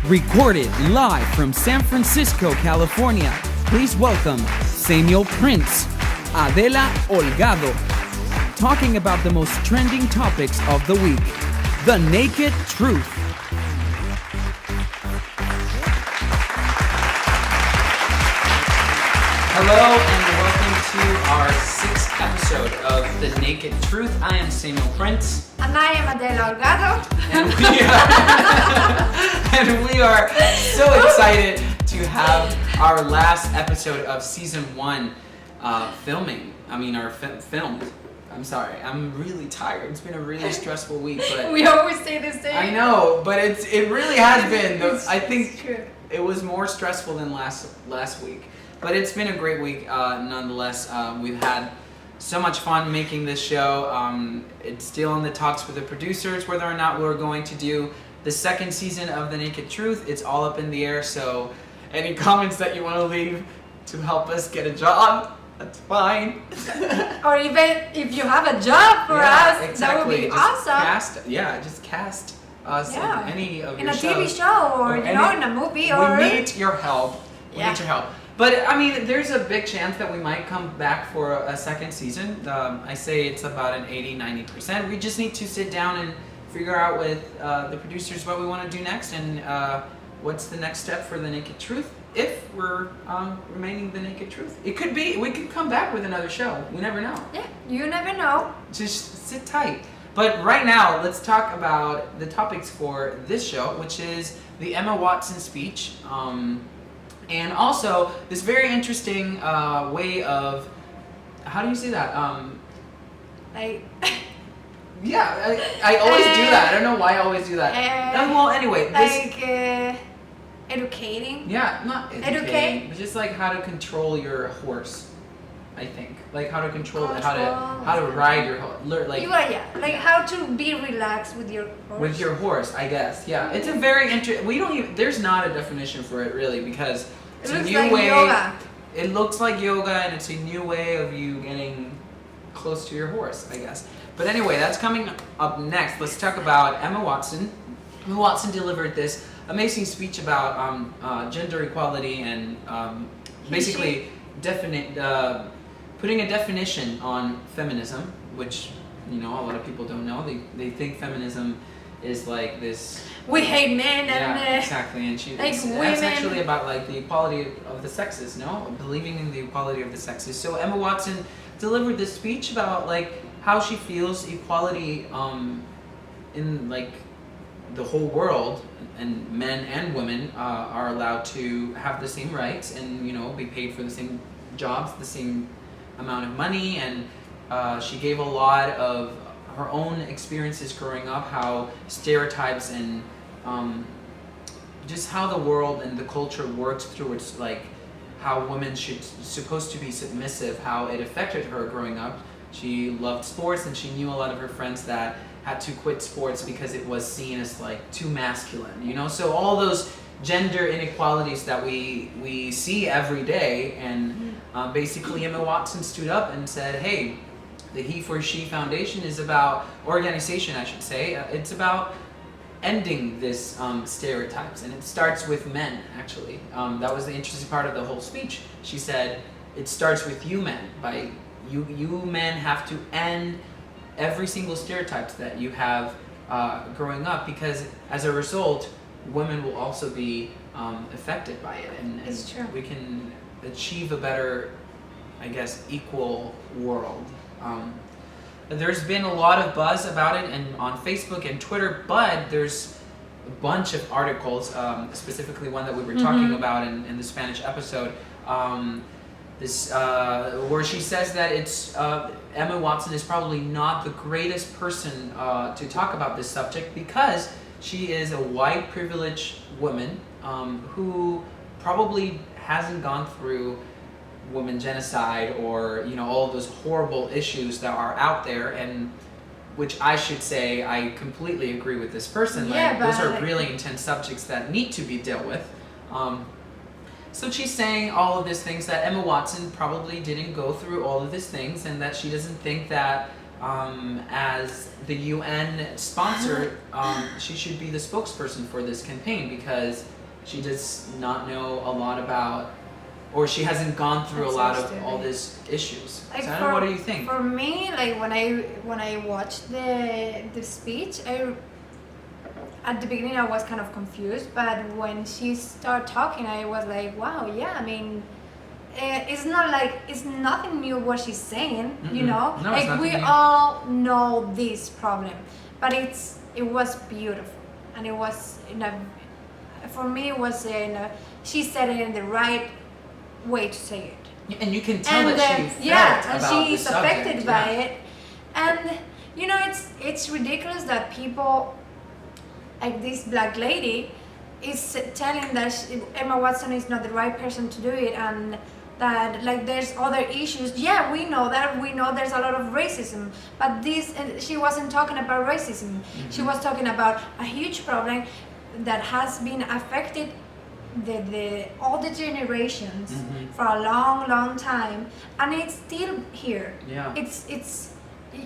Recorded live from San Francisco, California. Please welcome Samuel Prince, Adela Holgado, talking about the most trending topics of the week. The Naked Truth. Hello and welcome to our 6th episode of The Naked Truth. I am Samuel Prince. And I am Adela Holgado. And we are so excited to have our last episode of season 1 filmed. I'm sorry, I'm really tired. It's been a really stressful week, but we always say the same. I know, but it really has been. I think it's true. It was more stressful than last week. But it's been a great week nonetheless. We've had so much fun making this show. It's still in the talks with the producers whether or not we're going to do the second season of The Naked Truth. It's all up in the air, so any comments that you want to leave to help us get a job, that's fine. Or even if you have a job for us, exactly. that would be awesome. Just cast us in any of in your a shows. TV show or in a movie or... We need your help. We need your help. But, I mean, there's a big chance that we might come back for a second season. I say it's about an 80-90%. We just need to sit down and figure out with the producers what we want to do next and what's the next step for The Naked Truth if we're remaining The Naked Truth. It could be, we could come back with another show. We never know. Yeah, you never know. Just sit tight. But right now, let's talk about the topics for this show, which is the Emma Watson speech. And also, this very interesting way of, how do you say that? Yeah, I always do that. I don't know why I always do that. Well, anyway. Educating? Yeah, not educating. Educate? But just like how to control your horse, I think. Like how to control how to ride your horse. Like how to be relaxed with your horse. With your horse, I guess. Yeah, it's a very interesting. There's not a definition for it really because it's a new way. Yoga. It looks like yoga, and it's a new way of you getting close to your horse, I guess. But anyway, that's coming up next. Let's talk about Emma Watson. Emma Watson delivered this amazing speech about gender equality and basically putting a definition on feminism, which a lot of people don't know. They think feminism is like this. We hate men and exactly, and women. That's actually about like the equality of the sexes, believing in the equality of the sexes. So Emma Watson delivered this speech about like how she feels equality in like the whole world, and men and women are allowed to have the same rights and be paid for the same jobs, the same amount of money, and she gave a lot of her own experiences growing up, how stereotypes and just how the world and the culture works through its like how women supposed to be submissive, how it affected her growing up. She loved sports, and she knew a lot of her friends that had to quit sports because it was seen as like too masculine, So all those gender inequalities that we see every day, and basically Emma Watson stood up and said, hey, the He for She Foundation is about, organization I should say, it's about ending this stereotypes, and it starts with men actually. That was the interesting part of the whole speech. She said, it starts with you men. By you men have to end every single stereotypes that you have growing up, because as a result, women will also be affected by it, and we can achieve a better, I guess, equal world. There's been a lot of buzz about it and on Facebook and Twitter, but there's a bunch of articles, specifically one that we were talking about in the Spanish episode, where she says that it's Emma Watson is probably not the greatest person to talk about this subject because she is a white privileged woman who probably hasn't gone through women genocide or all of those horrible issues that are out there, and which I should say I completely agree with this person. Those are really intense subjects that need to be dealt with. So she's saying all of these things that Emma Watson probably didn't go through all of these things, and that she doesn't think that as the UN sponsor, she should be the spokesperson for this campaign because she does not know a lot about, or she hasn't gone through a lot of all these issues. Like So I don't know, what do you think? For me, like when I watched the speech, at the beginning I was kind of confused, but when she started talking, I was like, wow, yeah. I mean, it's not like it's nothing new what she's saying, you know. No, it's like nothing we new. all know this problem, but it was beautiful, and it was for me it was she said it in the right way to say it. And you can tell And that she felt yeah, and about she's the subject, affected by it, and you know it's ridiculous that people like this black lady is telling that Emma Watson is not the right person to do it, and that like there's other issues. Yeah, we know that. We know there's a lot of racism, but she wasn't talking about racism. She was talking about a huge problem that has been affected all the generations for a long time, and it's still here. Yeah.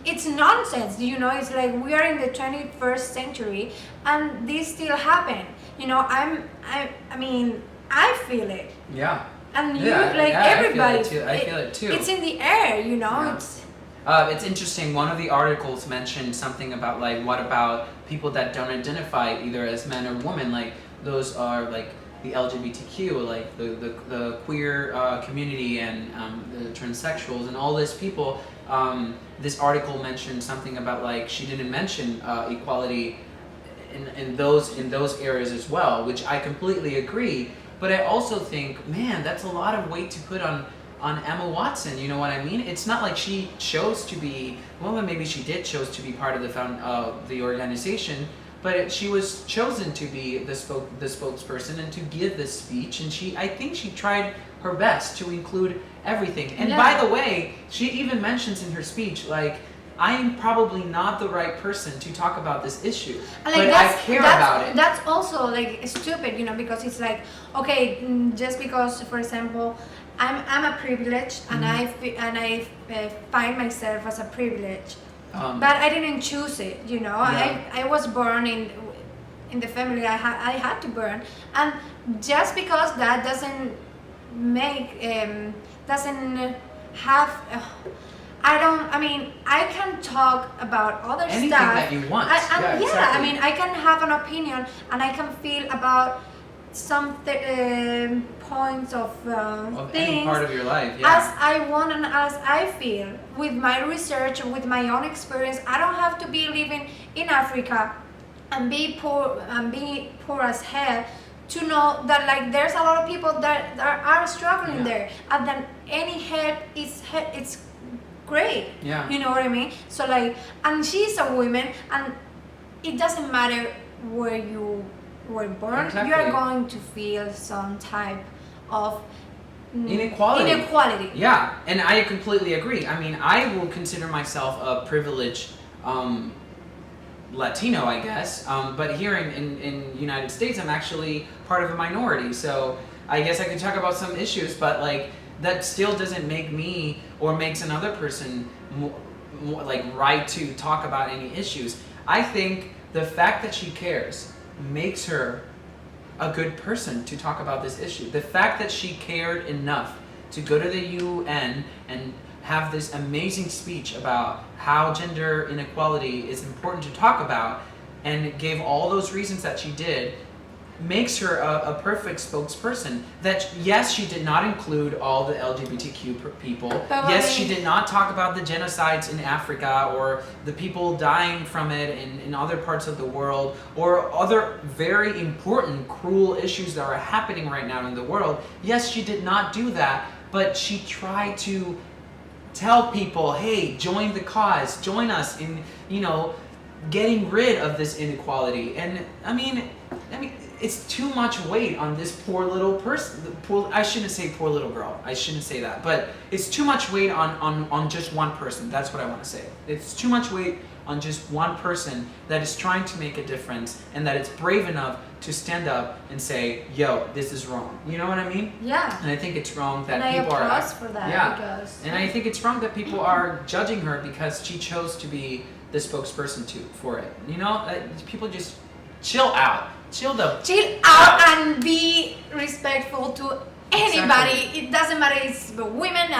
It's nonsense, you know. It's like we are in the 21st century and this still happen, you know. I mean I feel it, Yeah. and you Yeah, like yeah, everybody I feel it too. it's in the air, you know. Yeah. It's interesting. One of the articles mentioned something about like, what about people that don't identify either as men or women? Like those are like the LGBTQ, like the queer community and the transsexuals and all these people. This article mentioned something about like she didn't mention equality in those areas as well, which I completely agree. But I also think, man, that's a lot of weight to put on Emma Watson. You know what I mean? It's not like she chose to be. Well, maybe she did chose to be part of the organization, but she was chosen to be the spokesperson and to give this speech. And I think she tried her best to include everything. And by the way, she even mentions in her speech, like, I am probably not the right person to talk about this issue, Like, but I care about it. That's also like stupid, you know, because it's like, okay, just because, for example, I'm a privileged and I find myself as a privilege, but I didn't choose it, you know. I was born in the family I had to burn, and just because that doesn't have. I mean, I can talk about other Anything stuff. that you want. Exactly. Exactly. I mean, I can have an opinion and I can feel about some points of Of things any part of your life, yeah. as I want and as I feel. With my research, with my own experience, I don't have to be living in Africa and be poor as hell to know that like there's a lot of people that are struggling there, and then any help it's great. Yeah. You know what I mean? So like, and she's a woman, and it doesn't matter where you were born. Exactly. You are going to feel some type of Inequality. Yeah, and I completely agree. I mean, I will consider myself a privileged Latino, I guess, but here in United States, I'm actually part of a minority. So I guess I could talk about some issues, but like that still doesn't make me or makes another person more like right to talk about any issues. I think the fact that she cares makes her a good person to talk about this issue. The fact that she cared enough to go to the UN and have this amazing speech about how gender inequality is important to talk about, and gave all those reasons that she did, makes her a perfect spokesperson. That yes, she did not include all the LGBTQ people. But yes, she did not talk about the genocides in Africa or the people dying from it in other parts of the world, or other very important, cruel issues that are happening right now in the world. Yes, she did not do that, but she tried to tell people, hey, join the cause, join us in, getting rid of this inequality. And I mean, it's too much weight on this poor little person. I shouldn't say poor little girl. I shouldn't say that. But it's too much weight on just one person. That's what I want to say. It's too much weight on just one person that is trying to make a difference and that is brave enough to stand up and say, yo, this is wrong. You know what I mean? Yeah. And I think it's wrong that And people I are. applaud for that Yeah. because. And I think it's wrong that people are judging her because she chose to be the spokesperson for it. You know, people just chill out. Chill out and be respectful to anybody. It doesn't matter if it's women,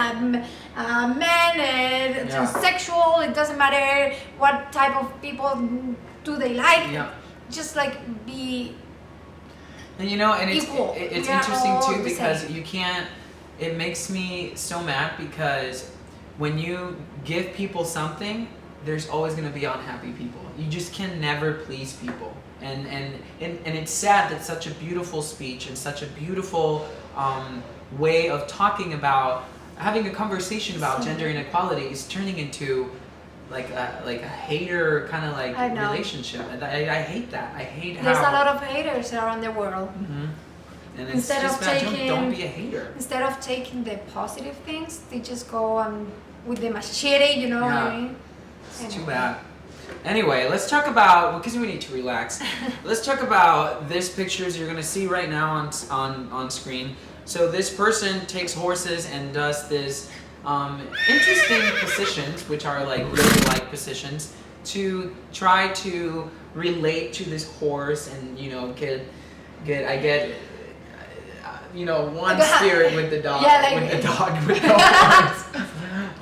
men, transsexual. It doesn't matter what type of people do they like. Yeah. Just like be. And you know, and it's equal. it's We are interesting all too the because same. you can't. It makes me so mad because when you give people something, there's always going to be unhappy people. You just can never please people. And it's sad that such a beautiful speech and such a beautiful way of talking about having a conversation about gender inequality is turning into like a hater kind of like I know. relationship. And I hate that. I hate how There's a lot of haters around the world. Mhm. And it's Instead just of bad. taking- Don't be a hater. Instead of taking the positive things, they just go with the machete. You know what I Yeah. mean? It's too bad. Anyway, let's talk about, because we need to relax. Let's talk about this pictures you're gonna see right now on screen. So this person takes horses and does this interesting positions, which are like yoga-like positions, to try to relate to this horse and one spirit with the dog, Yeah, like- with the dog, with the horse.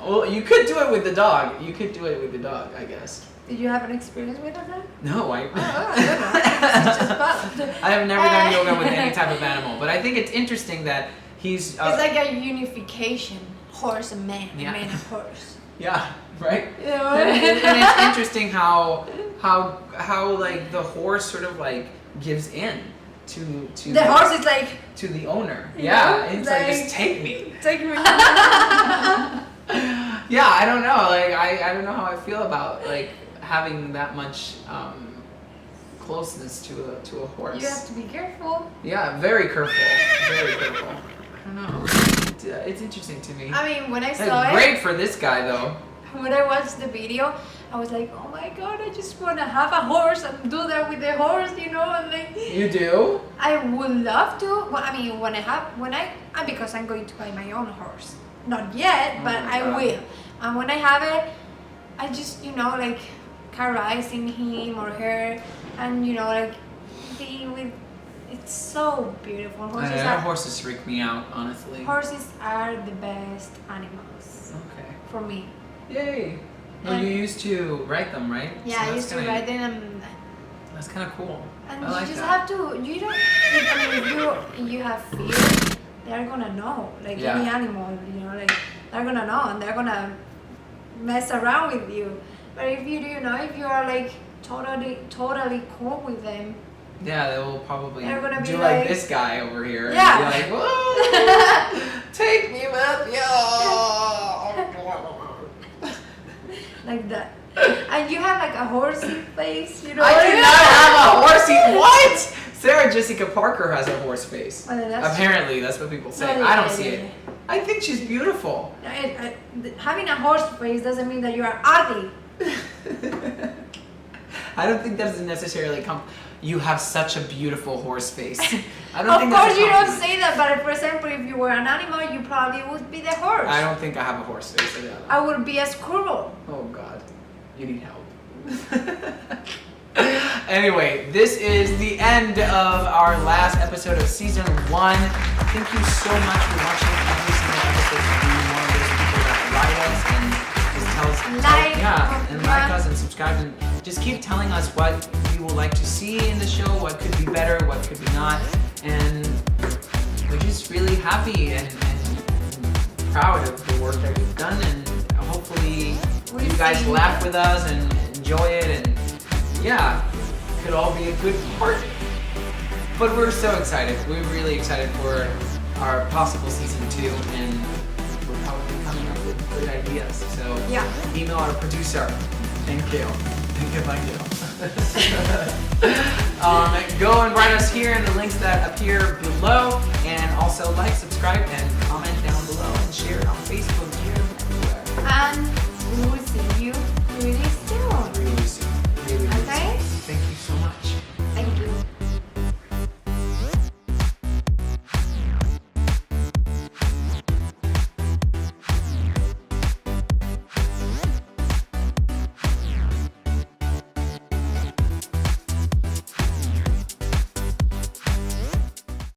Well, you could do it with the dog. You could do it with the dog, I guess. Did you have an experience with that? No, I don't know. It's just fun. I have never done yoga with any type of animal, but I think it's interesting that he's. It's like a unification, horse and man, Yeah. man and horse. Yeah, right. You know? And it's interesting how like the horse sort of like gives in to The horse is like, to the owner. You Yeah, know, and it's like like- just take me. take me. Yeah, I don't know. Like I don't know how I feel about like having that much closeness to a horse. You have to be careful. Yeah, very careful. Very careful. I don't know. It's interesting to me. I mean, when I It's saw great for this guy though. when I watched the video, I was like, oh my god, I just want to have a horse and do that with the horse, you know, and like. You do? I would love to. Well, I mean, because I'm going to buy my own horse. Not yet, Oh but my I God. will. And when I have it, I just, like caressing him or her, and like being with. It's so beautiful. Horses freak me out, honestly. Horses are the best animals Okay. for me. Yay. Well, And- you used to write them, right? Yeah, So I that's used to kinda- ride them, That's kind of cool. and I you like just that. have to. You don't. If you have fear, they're gonna know. Like Yeah. any animal, like they're gonna know and they're gonna mess around with you. But if you if you are like totally cool with them, Yeah, they will probably They're gonna do be like like- this guy over here. and Yeah. be like, whoa, take me with you. like that. And you have like a horsey face, you know. I do not have a horsey. What? Sarah Jessica Parker has a horse face. Well, that's Apparently, that's what people say. Well, I don't yeah, see yeah, it. I think she's beautiful. Having a horse face doesn't mean that you are ugly. I don't think that's necessarily You have such a beautiful horse face. I don't Of think that's course a you don't compliment. say that, but for example, if you were an animal, you probably would be the horse. I don't think I have a horse face. Adela. I would be a squirrel. Oh God, you need help. Anyway, this is the end of our last episode of season 1. Thank you so much for watching every single episode and being one of those people that write us and just tell us, and like us and subscribe and just keep telling us what you would like to see in the show, what could be better, what could be not, and we're just really happy and proud of the work that we've done, and hopefully We you guys see. laugh with us and enjoy it, and yeah, it could all be a good part. But we're so excited. We're really excited for our possible season 2, and we're probably coming up with good ideas. So Yeah. email our producer. Thank you. Thank you. Go and write us here in the links that appear below, and also like, subscribe, and comment down below, and share it on Facebook here and everywhere. And